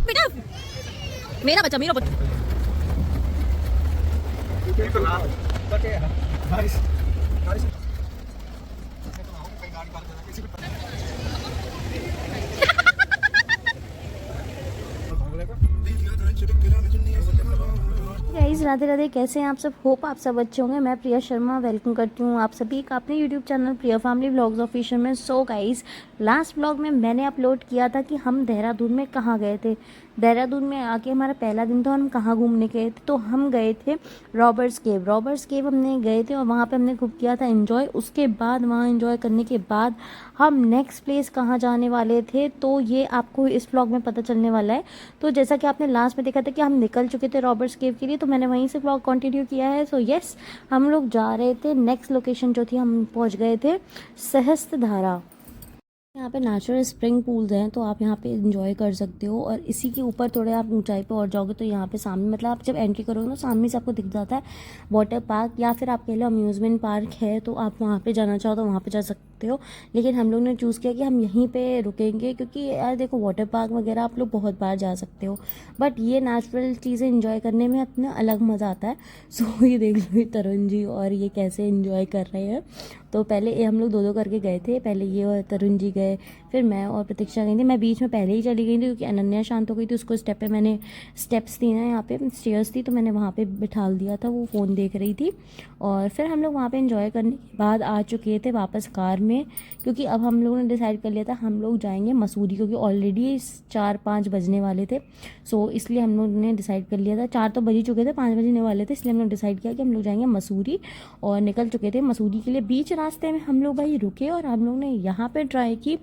बेटा मेरा बच्चा मेरा बच्चा गाइस राधे राधे, कैसे हैं आप सब। होप आप सब अच्छे होंगे। मैं प्रिया शर्मा वेलकम करती हूँ आप सभी का अपने यूट्यूब चैनल प्रिया फैमिली व्लॉग्स ऑफिशियल में। सो गाइस, लास्ट व्लॉग में मैंने अपलोड किया था कि हम देहरादून में कहाँ गए थे। देहरादून में आके हमारा पहला दिन था, हम कहाँ घूमने गए थे। तो हम गए थे रॉबर्ट्स केव। रॉबर्ट्स केव हमने गए थे और वहाँ पे हमने खूब किया था एंजॉय। उसके बाद वहाँ एंजॉय करने के बाद हम नेक्स्ट प्लेस कहाँ जाने वाले थे, तो ये आपको इस व्लॉग में पता चलने वाला है। तो जैसा कि आपने लास्ट में देखा था कि हम निकल चुके थे रॉबर्ट्स केव के लिए, तो मैंने वहीं से व्लॉग कंटिन्यू किया है। सो यस, हम लोग जा रहे थे नेक्स्ट लोकेशन जो थी, हम पहुँच गए थे सहस्त्रधारा। यहाँ पे नेचुरल स्प्रिंग पूल्स हैं, तो आप यहाँ पे एंजॉय कर सकते हो। और इसी के ऊपर थोड़े आप ऊंचाई पे और जाओगे तो यहाँ पे सामने, मतलब आप जब एंट्री करोगे ना, सामने से आपको दिख जाता है वाटर पार्क, या फिर आप कह लो अम्यूज़मेंट पार्क है। तो आप वहाँ पे जाना चाहो तो वहाँ पे जा सकते हो। लेकिन हम लोग ने चूज़ किया कि हम यहीं पे रुकेंगे, क्योंकि यार देखो, वाटर पार्क वगैरह आप लोग बहुत बार जा सकते हो, बट ये नेचुरल चीज़ें इंजॉय करने में अपना अलग मज़ा आता है। सो ये देख लो तरुण जी और ये कैसे इंजॉय कर रहे हैं। तो पहले ये हम लोग दो दो करके गए थे। पहले ये और तरुण जी गए, फिर मैं और प्रतीक्षा गई थी। मैं बीच में पहले ही चली गई थी क्योंकि अनन्या शांत हो गई थी। उसको स्टेप पे मैंने स्टेप्स थी ना, यहाँ पे स्टेयर्स थी, तो मैंने वहाँ पे बिठाल दिया था। वो फ़ोन देख रही थी। और फिर हम लोग वहाँ पे एंजॉय करने के बाद आ चुके थे वापस कार में, क्योंकि अब हम लोगों ने डिसाइड कर लिया था हम लोग जाएंगे मसूरी, क्योंकि ऑलरेडी 4-5 बजने वाले थे। सो इसलिए हम लोग ने डिसाइड कर लिया था, 4 तो बज ही चुके थे, 5 बजने वाले थे, इसलिए हम लोग डिसाइड किया कि हम लोग जाएंगे मसूरी। और निकल चुके थे मसूरी के लिए। बीच रास्ते में हम लोग भाई रुके और हम लोग ने यहाँ पे ट्राई की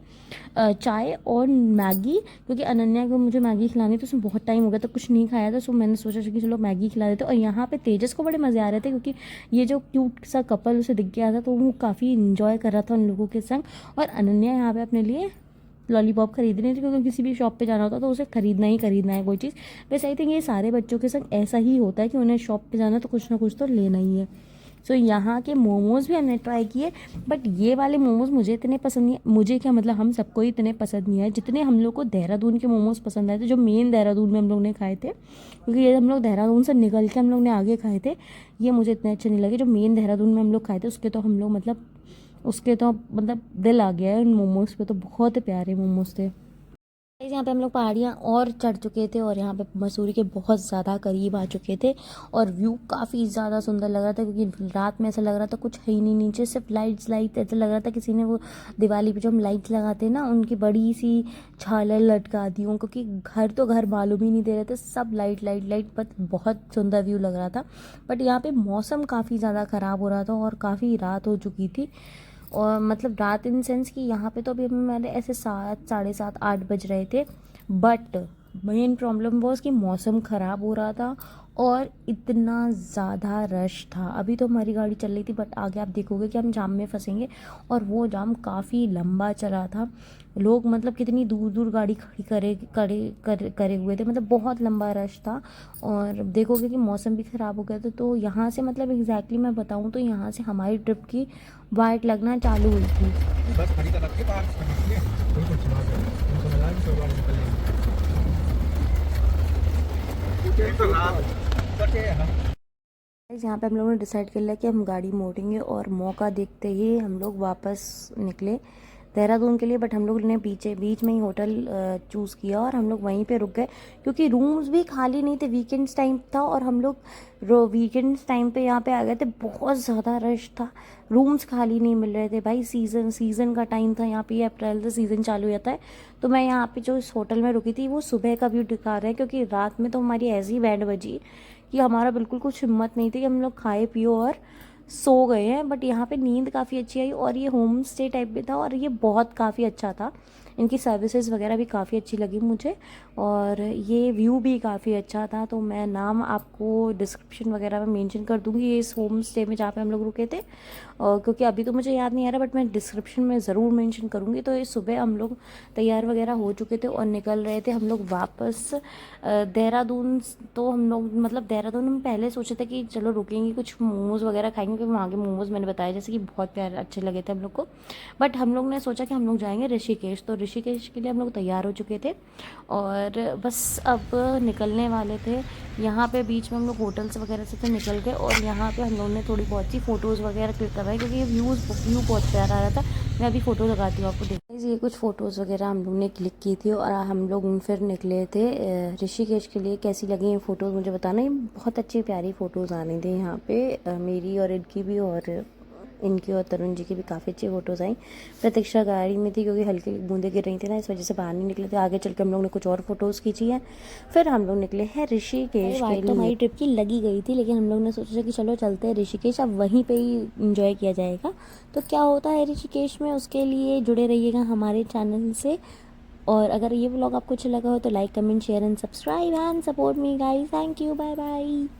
चाय और मैगी, क्योंकि अनन्या को मुझे मैगी खिलानी थी। उसमें बहुत टाइम हो गया तो कुछ नहीं खाया था। सो मैंने सोचा कि चलो मैगी खिला देते। और यहाँ पे तेजस को बड़े मज़े आ रहे थे, क्योंकि ये जो क्यूट सा कपल उसे दिख गया था, तो वो काफ़ी इंजॉय कर रहा था उन लोगों के संग। और अनन्या यहाँ पे अपने लिए लॉलीपॉप खरीद रही थी, क्योंकि किसी भी शॉप पे जाना होता तो उसे खरीदना ही खरीदना है कोई चीज़। वैसे आई थिंक ये सारे बच्चों के संग ऐसा ही होता है कि उन्हें शॉप पे जाना तो कुछ ना कुछ तो लेना ही है। सो यहाँ के मोमोज़ भी हमने ट्राई किए, बट ये वाले मोमोज़ मुझे इतने पसंद नहीं, मुझे क्या मतलब हम सबको ही इतने पसंद नहीं आए जितने हम लोग को देहरादून के मोमोज़ पसंद आए थे, जो मेन देहरादून में हम लोग ने खाए थे। क्योंकि ये हम लोग देहरादून से निकल के हम लोग ने आगे खाए थे, ये मुझे इतने अच्छे नहीं लगे। जो मेन देहरादून में हम लोग खाए थे उसके तो हम लोग मतलब दिल आ गया है उन मोमोज़ पे, तो बहुत प्यारे मोमोज़ थे। यहाँ पे हम लोग पहाड़ियाँ और चढ़ चुके थे और यहाँ पे मसूरी के बहुत ज़्यादा करीब आ चुके थे। और व्यू काफ़ी ज़्यादा सुंदर लग रहा था, क्योंकि रात में ऐसा लग रहा था कुछ है ही नहीं, नीचे सिर्फ लाइट्स ऐसा लग रहा था किसी ने वो दिवाली पे जो हम लाइट्स लगाते हैं ना, उनकी बड़ी सी झालर लटका दी हूँ। क्योंकि घर तो घर मालूम ही नहीं दे रहे थे, सब लाइट लाइट लाइट, बट बहुत सुंदर व्यू लग रहा था। बट यहाँ पे मौसम काफ़ी ज़्यादा ख़राब हो रहा था और काफ़ी रात हो चुकी थी। और मतलब रात इन सेंस कि यहाँ पे तो अभी मैंने ऐसे 7, 7:30, 8 बज रहे थे। बट मेन प्रॉब्लम वो कि मौसम ख़राब हो रहा था और इतना ज़्यादा रश था। अभी तो हमारी गाड़ी चल रही थी, बट आगे आप देखोगे कि हम जाम में फंसेंगे। और वो जाम काफ़ी लंबा चला था। लोग मतलब कितनी दूर दूर गाड़ी खड़ी करे हुए थे, मतलब बहुत लंबा रश था। और देखोगे कि मौसम भी ख़राब हो गया था। तो यहाँ से मतलब एग्जैक्टली मैं बताऊँ तो यहाँ से हमारी ट्रिप की वाइट लगना चालू हुई थी। बस खड़ी कर रखी बाहर बिल्कुल चला गया, उनको लगा कि कोई बात निकल जाएगी। यहाँ पे हम लोगों ने डिसाइड कर लिया कि हम गाड़ी मोड़ेंगे, और मौका देखते ही हम लोग वापस निकले देहरादून के लिए। बट हम लोग ने बीच में ही होटल चूज़ किया और हम लोग वहीं पे रुक गए, क्योंकि रूम्स भी खाली नहीं थे। वीकेंड्स टाइम था और हम लोग वीकेंड्स टाइम पे यहाँ पे आ गए थे। बहुत ज़्यादा रश था, रूम्स खाली नहीं मिल रहे थे भाई। सीज़न का टाइम था, यहाँ पे अप्रैल से सीज़न चालू हो जाता है। तो मैं यहाँ पे जो इस होटल में रुकी थी वो सुबह का व्यू दिखा रहा है, क्योंकि रात में तो हमारी ऐसी बैंड बजी कि हमारा बिल्कुल कुछ हिम्मत नहीं थी कि हम लोग खाए पियो और सो गए हैं। बट यहाँ पे नींद काफ़ी अच्छी आई और ये होम स्टे टाइप में था और ये बहुत काफ़ी अच्छा था। इनकी सर्विसेज वगैरह भी काफ़ी अच्छी लगी मुझे, और ये व्यू भी काफ़ी अच्छा था। तो मैं नाम आपको डिस्क्रिप्शन वगैरह में मेंशन कर दूँगी इस होम स्टे में जहाँ पे हम लोग रुके थे, और क्योंकि अभी तो मुझे याद नहीं आ रहा, बट मैं डिस्क्रिप्शन में ज़रूर मेंशन करूँगी। तो ये सुबह हम लोग तैयार वगैरह हो चुके थे और निकल रहे थे हम लोग वापस देहरादून। तो हम लोग मतलब देहरादून हम पहले सोचे थे कि चलो रुकेंगे, कुछ मोमोज़ वगैरह खाएंगे, क्योंकि वहाँ के मोमोज़ मैंने बताया जैसे कि बहुत प्यारे अच्छे लगे थे हम लोग को। बट हम लोग ने सोचा कि हम लोग जाएंगे ऋषिकेश, तो ऋषिकेश के लिए हम लोग तैयार हो चुके थे और बस अब निकलने वाले थे। यहाँ पे बीच में हम लोग होटल्स वगैरह से तो निकल गए, और यहाँ पे हम लोगों ने थोड़ी बहुत सी फ़ोटोज़ वगैरह क्लिक करवाई, क्योंकि ये व्यू बहुत प्यारा आ रहा था। मैं अभी फ़ोटो लगाती हूँ आपको, देखिए ये कुछ फ़ोटोज़ वगैरह हम लोग ने क्लिक की थी, और हम लोग फिर निकले थे ऋषिकेश के लिए। कैसी लगी ये फ़ोटोज़ मुझे बताना, ये बहुत अच्छी प्यारी फ़ोटोज़ आ रही थी यहाँ पे, मेरी और इनकी भी, और इनकी और तरुण जी की भी काफ़ी अच्छी फ़ोटोज़ आई। प्रतीक्षा गाड़ी में थी क्योंकि हल्की हल्की बूंदें गिर रही थी ना, इस वजह से बाहर नहीं निकले थे। आगे चल के हम लोग ने कुछ और फ़ोटोज़ खींची है, फिर हम लोग निकले हैं ऋषिकेश के लिए। तो हमारी ट्रिप की लगी गई थी, लेकिन हम लोग ने सोचा कि चलो चलते हैं ऋषिकेश, अब वहीं पे ही इंजॉय किया जाएगा। तो क्या होता है ऋषिकेश में, उसके लिए जुड़े रहिएगा हमारे चैनल से। और अगर ये व्लॉग आपको अच्छा लगा हो तो like, comment, share and subscribe and support me guys. Thank you, bye bye.